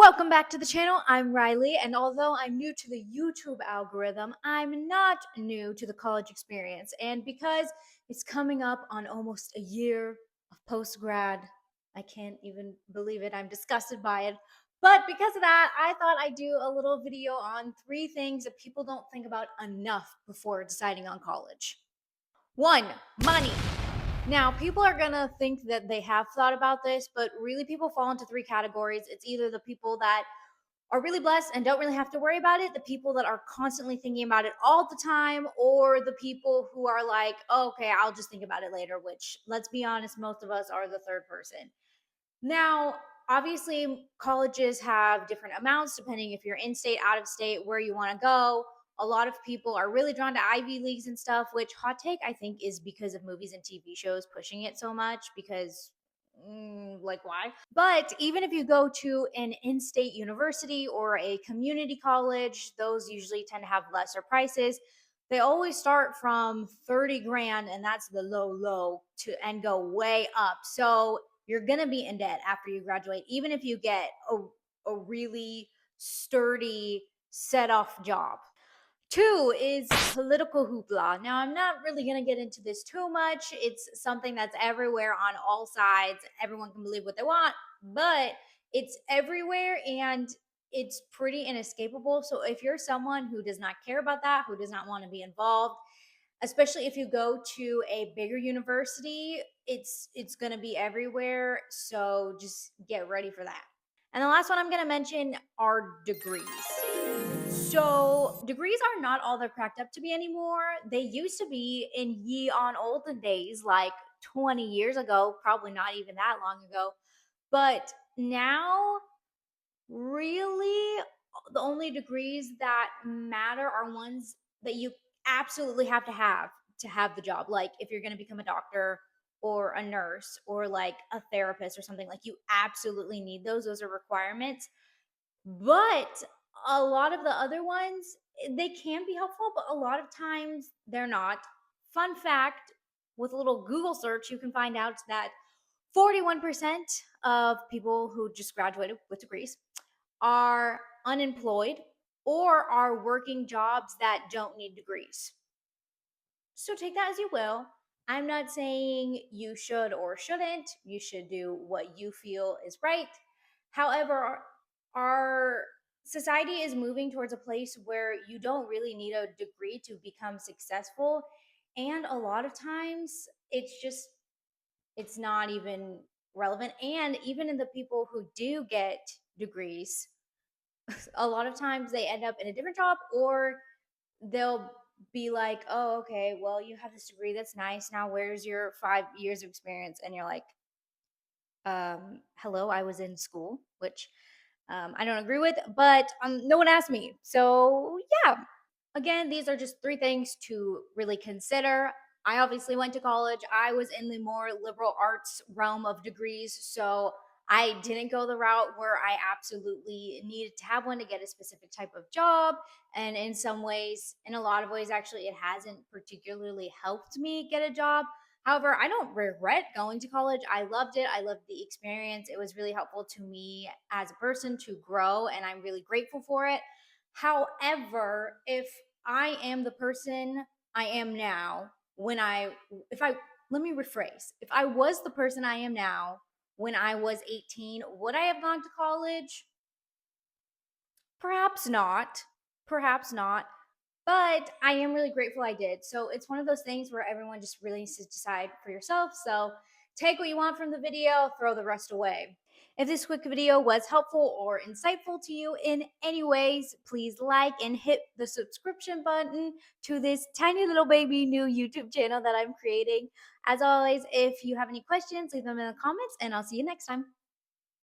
Welcome back to the channel. I'm Riley, and although I'm new to the YouTube algorithm, I'm not new to the college experience. And because it's coming up on almost a year of post grad, I can't even believe it. I'm disgusted by it. But because of that, I thought I'd do a little video on 3 things that people don't think about enough before deciding on college. One, money. Now, people are gonna think that they have thought about this, but really people fall into 3 categories. It's either the people that are really blessed and don't really have to worry about it, the people that are constantly thinking about it all the time, or the people who are like, oh, okay, I'll just think about it later, which, let's be honest, most of us are the third person. Now, obviously, colleges have different amounts depending if you're in state, out of state, where you want to go. A lot of people are really drawn to Ivy Leagues and stuff, which hot take I think is because of movies and TV shows pushing it so much because like why? But even if you go to an in-state university or a community college, those usually tend to have lesser prices. They always start from 30 grand and that's the low to and go way up. So you're going to be in debt after you graduate even if you get a really sturdy set off job. 2 is political hoopla. Now, I'm not really going to get into this too much. It's something that's everywhere on all sides. Everyone can believe what they want, but it's everywhere and it's pretty inescapable. So, if you're someone who does not care about that, who does not want to be involved, especially if you go to a bigger university, it's going to be everywhere. So, just get ready for that. And the last one I'm going to mention are degrees. So degrees are not all they're cracked up to be anymore. They used to be in ye on olden days, like 20 years ago, probably not even that long ago. But now, really, the only degrees that matter are ones that you absolutely have to have the job. Like if you're going to become a doctor or a nurse or like a therapist or something, like you absolutely need those. Those are requirements. But a lot of the other ones, they can be helpful, but a lot of times they're not. Fun fact, with a little Google search, you can find out that 41% of people who just graduated with degrees are unemployed or are working jobs that don't need degrees. So take that as you will. I'm not saying you should or shouldn't. You should do what you feel is right. However, our society is moving towards a place where you don't really need a degree to become successful. And a lot of times it's not even relevant. And even in the people who do get degrees, a lot of times they end up in a different job or they'll be like, "Oh, okay, well, you have this degree. That's nice. Now, where's your 5 years of experience?" And you're like, hello, I was in school," which I don't agree with, but no one asked me. So, yeah, again, these are just 3 things to really consider. I obviously went to college. I was in the more liberal arts realm of degrees. So I didn't go the route where I absolutely needed to have one to get a specific type of job. And in some ways, in a lot of ways, actually, it hasn't particularly helped me get a job. However, I don't regret going to college. I loved it. I loved the experience. It was really helpful to me as a person to grow, and I'm really grateful for it. However, if I am the person I am now, if I, let me rephrase, if I was the person I am now when I was 18, would I have gone to college? Perhaps not. Perhaps not. But I am really grateful I did. So it's one of those things where everyone just really needs to decide for yourself. So take what you want from the video, throw the rest away. If this quick video was helpful or insightful to you in any ways, please like and hit the subscription button to this tiny little baby new YouTube channel that I'm creating. As always, if you have any questions, leave them in the comments and I'll see you next time.